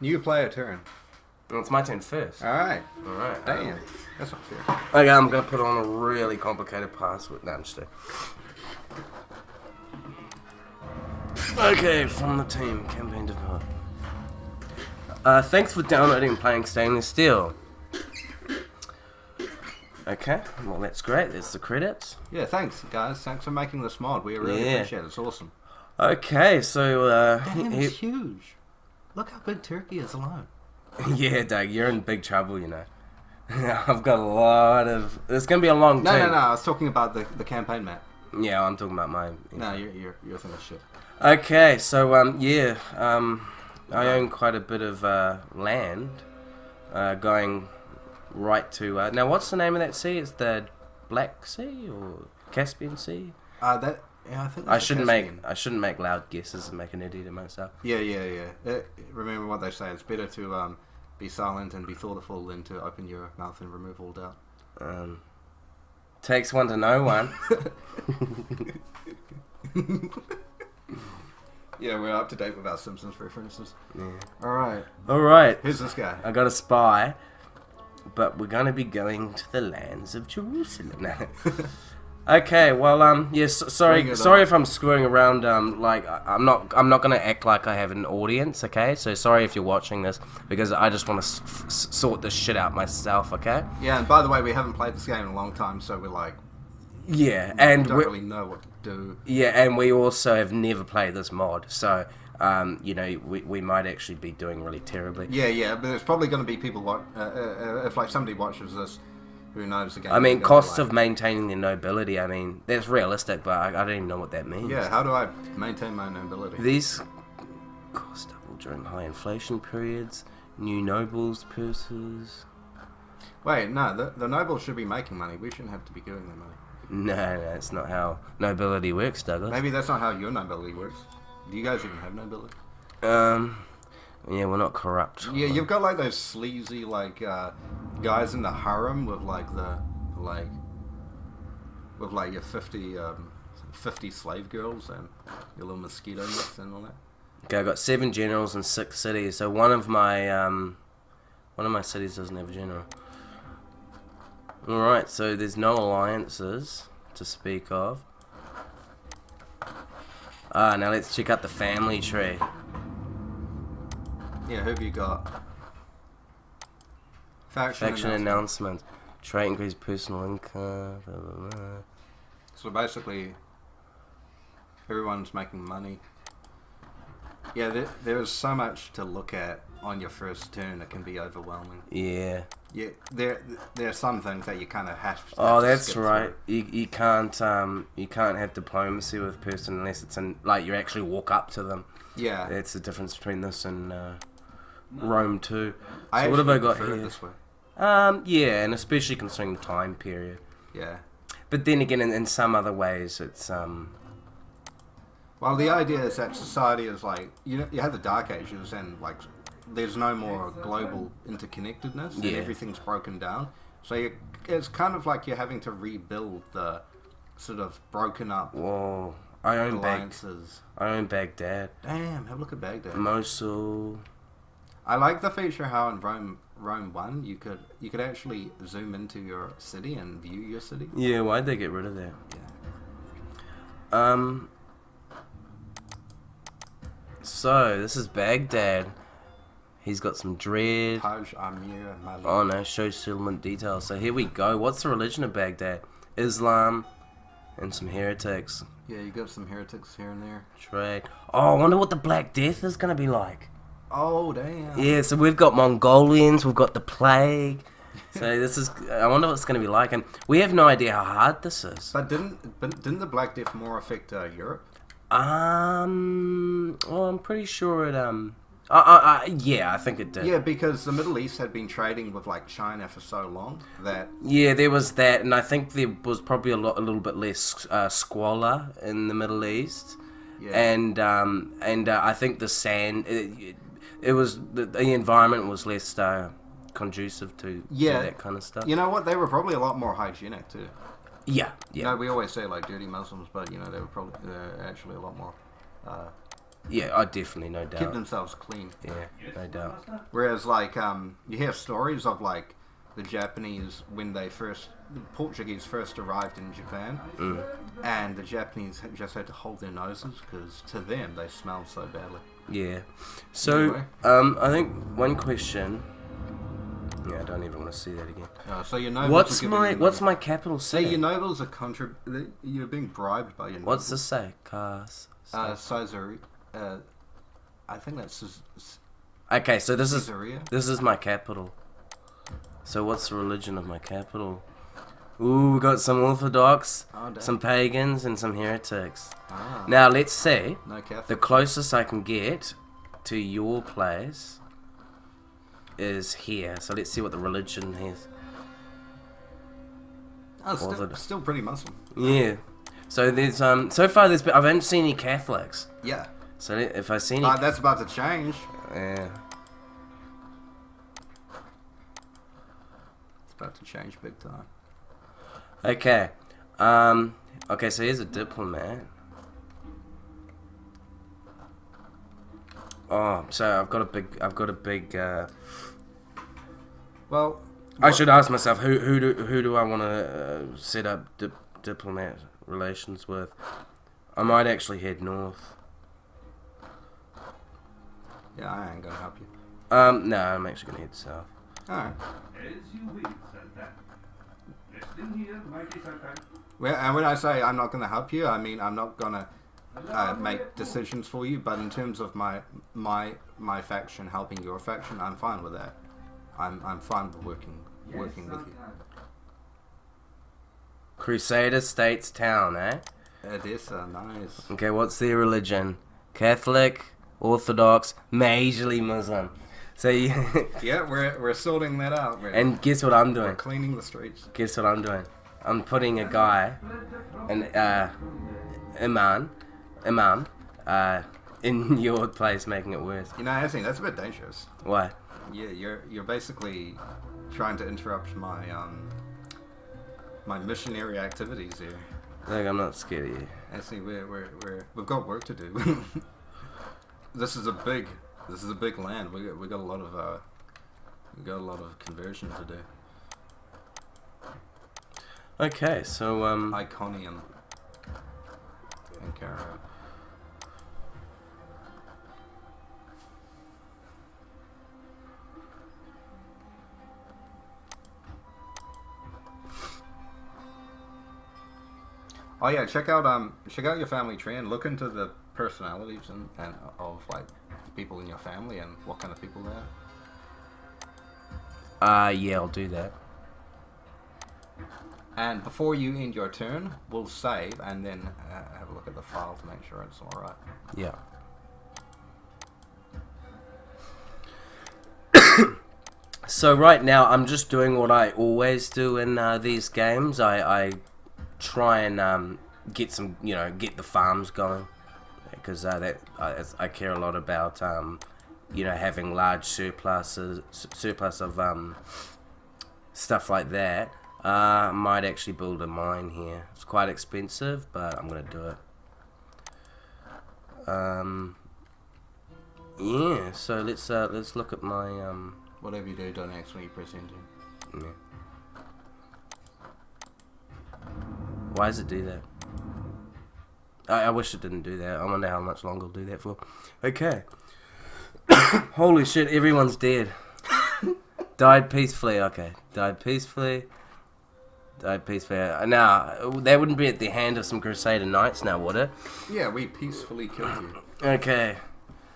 New player turn. Well, it's my turn first. Alright. Alright. Damn. That's not fair. Okay, I'm going to put on a really complicated password. No, I'm just kidding. Okay, from the team, campaign depart. Thanks for downloading and playing Stainless Steel. Okay, well that's great. There's the credits. Yeah, thanks guys. Thanks for making this mod. We really appreciate it. It's awesome. Okay, so Damn, it's huge. Look how big Turkey is alone. Yeah, Doug, you're in big trouble, you know. I've got a lot of... It's going to be a long No, team. no, I was talking about the campaign map. Yeah, I'm talking about my... No, you're thinking of shit. Okay, so, I own quite a bit of land going right to... now, what's the name of that sea? It's the Black Sea or Caspian Sea? Yeah, I think I shouldn't make loud guesses and make an idiot of myself. Yeah. Remember what they say. It's better to be silent and be thoughtful than to open your mouth and remove all doubt. Takes one to know one. Yeah, we're up to date with our Simpsons references. Yeah. Alright. Who's this guy? I got a spy, but we're gonna be going to the lands of Jerusalem. Okay, well, yes. Sorry if I'm screwing around. I'm not gonna act like I have an audience. Okay, so sorry if you're watching this because I just want to sort this shit out myself. Okay. Yeah, and by the way, we haven't played this game in a long time, so we're like, and don't really know what to do. Yeah, and we also have never played this mod, so we might actually be doing really terribly. Yeah, but there's probably going to be people if like somebody watches this. Who knows the game? I mean, costs of maintaining the nobility, I mean, that's realistic, but I don't even know what that means. Yeah, how do I maintain my nobility? These cost double during high inflation periods, new nobles, purses... Wait, no, the nobles should be making money. We shouldn't have to be giving them money. No, that's not how nobility works, Douglas. Maybe that's not how your nobility works. Do you guys even have nobility? Yeah, we're not corrupt. Yeah, you've got like those sleazy guys in the harem with your 50 slave girls and your little mosquito nets and all that. Okay, I got 7 generals in 6 cities. So one of my cities doesn't have a general. All right, so there's no alliances to speak of. Now let's check out the family tree. Yeah, who have you got? Faction announcement. Trait increase personal income. Blah, blah, blah. So basically, everyone's making money. Yeah, there's so much to look at on your first turn. It can be overwhelming. Yeah. Yeah, there are some things that you kind of have to. Oh, that's right. You can't have diplomacy with a person unless it's you actually walk up to them. Yeah. That's the difference between this and Rome too. So what have I got here? here? This way. Yeah, and especially considering the time period. Yeah. But then again, in some other ways, it's Well, the idea is that society is like you have the Dark Ages and like there's no more global interconnectedness and everything's broken down. So it's kind of like you're having to rebuild the sort of broken up. Whoa! I own alliances. I own Baghdad. Damn! Have a look at Baghdad. Mosul. I like the feature how in Rome 1 you could actually zoom into your city and view your city. Yeah, why'd they get rid of that? Yeah. So this is Baghdad. He's got some dread. Hajj, Amir, Malik. Oh no, show settlement details. So here we go. What's the religion of Baghdad? Islam and some heretics. Yeah, you got some heretics here and there. Trade. Oh, I wonder what the Black Death is gonna be like. Oh damn. Yeah, so we've got Mongolians, we've got the plague. So this is. I wonder what it's gonna be like, and we have no idea how hard this is. But didn't the Black Death more affect Europe? Well, I'm pretty sure it. Yeah, I think it did. Yeah, because the Middle East had been trading with like China for so long that. Yeah, there was that, and I think there was probably a little bit less squalor in the Middle East. Yeah. And I think the sand, it was the environment was less conducive to that kind of stuff. You know what? They were probably a lot more hygienic too. Yeah. You know, we always say like dirty Muslims, but you know they're actually a lot more Yeah, definitely, no doubt. Keep themselves clean. Yeah, no doubt. Whereas, like, you hear stories of, like, the Japanese, when the Portuguese first arrived in Japan, and the Japanese just had to hold their noses, because to them, they smelled so badly. Yeah. So, Anyway. I think one question... Yeah, I don't even want to see that again. So your nobles What's my capital say? city? Your nobles are you're being bribed by your nobles. What's this say? Caesarea. I think that's... Okay, so this Caesarea? is my capital. So what's the religion of my capital? Ooh, we got some Orthodox, some pagans, and some heretics. Now, let's see. No Catholic. The closest I can get to your place is here. So let's see what the religion is. Oh, still pretty Muslim. Yeah. So there's so far I haven't seen any Catholics. Yeah. So if I see any, that's about to change. yeah. It's about to change big time. Okay. Okay. So here's a diplomat. Oh, so I've got a big. Well, I should ask myself who do I want to set up diplomat relations with? I might actually head north. Yeah, I ain't gonna help you. No, I'm actually gonna head south. Alright. As you will, Sultan. Listen here, mighty Sultan. Well, and when I say I'm not gonna help you, I mean I'm not gonna make decisions for you. But in terms of my faction helping your faction, I'm fine with that. I'm fine with working with you. Crusader States town, eh? It is nice. Okay, what's their religion? Catholic, Orthodox, majorly Muslim. So you Yeah, we're sorting that out. And guess what I'm we're doing? cleaning the streets. Guess what I'm doing? I'm putting a guy, an imam, in your place, making it worse. You know, Antony, that's a bit dangerous. Why? Yeah, you're basically trying to interrupt my my missionary activities here. Look, I'm not scared of you. Antony, we've got work to do. This is a big land. We got a lot of conversion to do. Okay, so Iconium and Caro. Oh yeah, check out your family tree and look into the personalities and of like the people in your family and what kind of people they are. yeah, I'll do that. And before you end your turn, we'll save and then have a look at the file to make sure it's all right. Yeah. So right now, I'm just doing what I always do in these games. I try and get the farms going, because I care a lot about having large surplus of stuff like that. I might actually build a mine here. It's quite expensive, but I'm gonna do it. Yeah. So let's look at my Whatever you do, don't actually press enter. Yeah. Why does it do that? I wish it didn't do that. I wonder how much longer it'll do that for. Okay. Holy shit, everyone's dead. Died peacefully, okay. Died peacefully. Now, that wouldn't be at the hand of some Crusader Knights now, would it? Yeah, we peacefully killed you. Okay.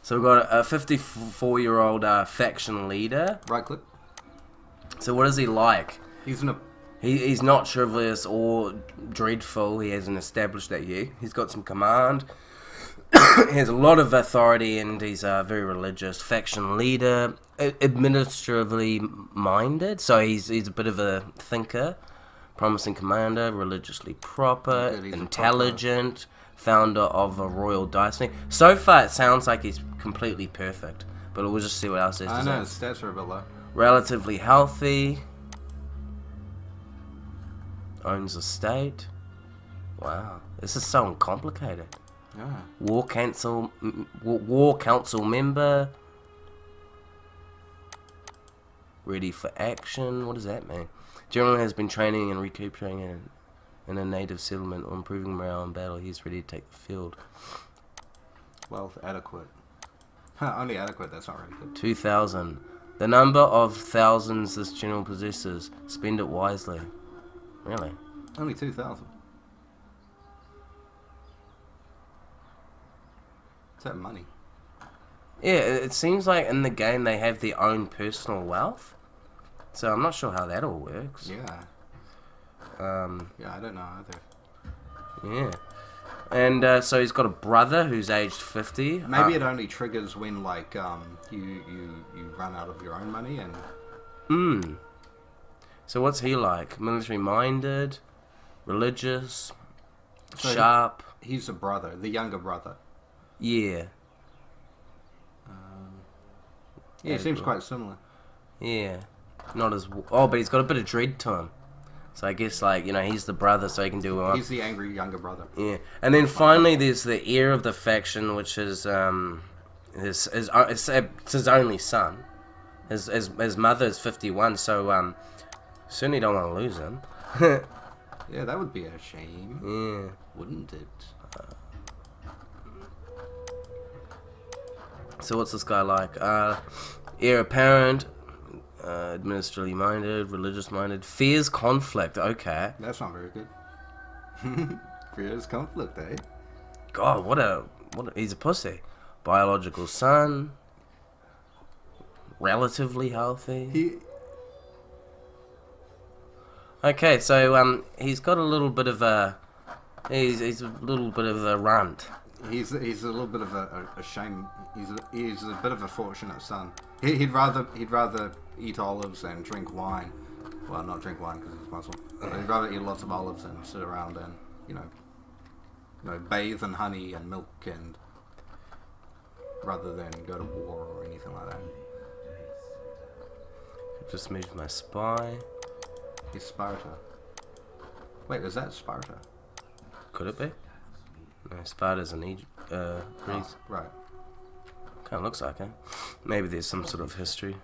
So we've got a 54-year-old faction leader. Right click. So what is he like? He's He's not chivalrous or dreadful. He hasn't established that yet. He's got some command. He has a lot of authority, and he's very religious. Faction leader, administratively minded. So he's a bit of a thinker. Promising commander, religiously proper, intelligent, founder of a royal dynasty. So far, it sounds like he's completely perfect. But we'll just see what else it says. I know his stats are a bit low. Relatively healthy. Owns a state. Wow, this is so complicated. Yeah. War Council member. Ready for action. What does that mean? General has been training and recuperating in a native settlement or improving morale in battle. He's ready to take the field. Wealth adequate. Only adequate, that's not really good. 2,000. The number of thousands this general possesses. Spend it wisely. Really? Only 2,000. Is that money? Yeah, it seems like in the game they have their own personal wealth. So I'm not sure how that all works. Yeah. Yeah, I don't know either. Yeah. And so he's got a brother who's aged 50. Maybe it only triggers when, like, you run out of your own money and... So what's he like? Military-minded? Religious? Sharp? He's a brother, the younger brother. Yeah. Yeah, he seems quite similar. Yeah. Not as... Oh, but he's got a bit of dread to him. So I guess, like, you know, he's the brother, so he can do what. He's the angry younger brother. Yeah. And then finally there's the heir of the faction, which is it's his only son. His mother is 51, so certainly don't want to lose him. Yeah, that would be a shame. Yeah. Wouldn't it? So what's this guy like? Heir apparent, administratively minded, religious minded, fears conflict. Okay. That's not very good. Fears conflict, eh? God, what a he's a pussy. Biological son. Relatively healthy. Okay, so he's got a little bit of a he's a little bit of a runt. He's a little bit of a shame. He's a bit of a fortunate son. He'd rather eat olives and drink wine. Well, not drink wine because he's Muslim. But he'd rather eat lots of olives and sit around and you know bathe in honey and milk and rather than go to war or anything like that. Just moved my spy. He's Sparta. Wait, is that Sparta? Could it be? No, Sparta's in Egypt, Greece. Oh, right. Kind of looks like it. Maybe there's some sort of history.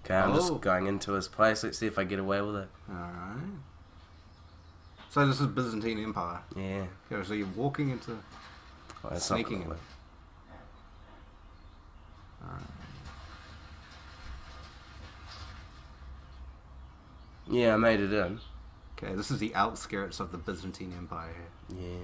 Okay, I'm just going into his place. Let's see if I get away with it. Alright. So this is Byzantine Empire. Yeah. Okay, so you're walking into... Oh, that's sneaking not in. Alright. Yeah, I made it in. Okay, this is the outskirts of the Byzantine Empire here. Yeah.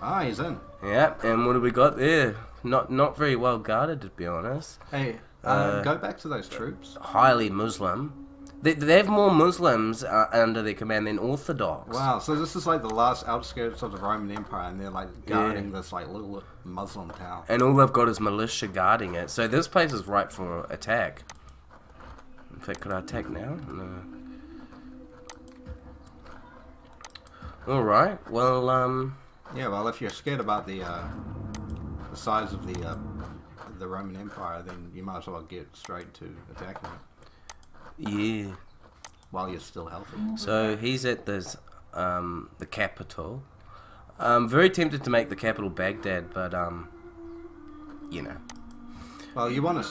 Ah, he's in. Yeah, and what do we got there? Not very well guarded, to be honest. Hey, go back to those troops. Highly Muslim. They have more Muslims under their command than Orthodox. Wow, so this is like the last outskirts of the Roman Empire, and they're like guarding this like little Muslim town. And all they've got is militia guarding it. So this place is ripe for attack. In fact, could I attack now? No. Alright, well, Yeah, well, if you're scared about the size of the Roman Empire, then you might as well get straight to attacking it. Yeah. While you're still healthy. So he's at this, the capital. I'm very tempted to make the capital Baghdad, but, you know. Well, you want a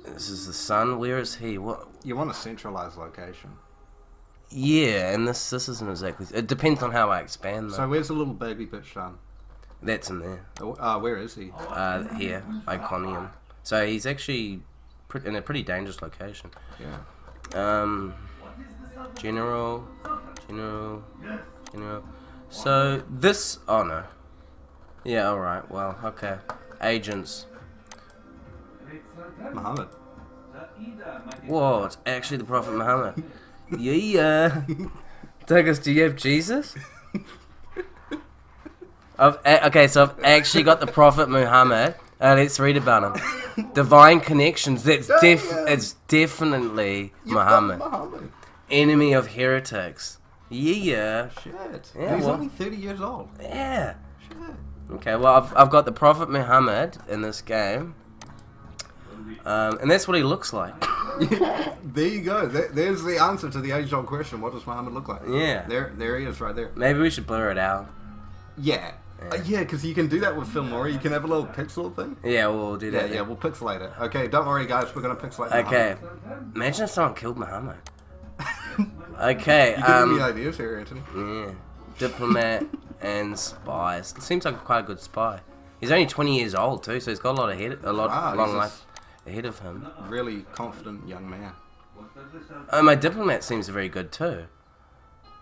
This is the sun. Where is he? What? You want a centralized location. Yeah, and this isn't exactly... It depends on how I expand, though. So where's the little baby bitch son? That's in there. Where is he? Here, Iconium. So he's actually in a pretty dangerous location. Yeah. General. So this... Oh, no. Yeah, alright. Well, okay. Agents. Muhammad. Whoa, it's actually the Prophet Muhammad. Yeah. Douglas, do you have Jesus? Okay, so I've actually got the Prophet Muhammad. Let's read about him. Divine connections. It's definitely Muhammad. Enemy of heretics. Yeah. Shit. Yeah, He's well, only 30 years old. Yeah. Shit. Okay, well, I've got the Prophet Muhammad in this game. And that's what he looks like. There you go. There's the answer to the age-old question. What does Muhammad look like? Yeah. There he is right there. Maybe we should blur it out. Yeah. Yeah, because you can do that with Filmora. You can have a little pixel thing. Yeah, we'll do that. Yeah, we'll pixelate it. Okay, don't worry, guys. We're going to pixelate it. Okay. Imagine if someone killed Muhammad. Okay. You're giving me ideas here, Antony. Yeah. Diplomat and spies. Seems like quite a good spy. He's only 20 years old too, so he's got long life ahead of him. Really confident young man. Oh, my diplomat seems very good too.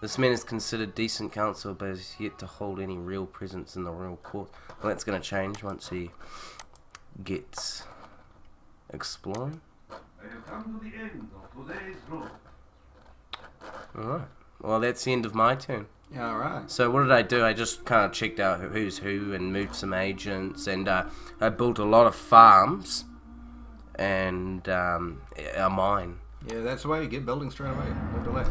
This man is considered decent counsel, but is yet to hold any real presence in the royal court. Well, that's going to change once he gets exploring. I have come to the end of today's road. Alright. Well, that's the end of my turn. Yeah, alright. So what did I do? I just kind of checked out who's who and moved some agents, and I built a lot of farms and a mine. Yeah, that's the way you get building straight away. No delay.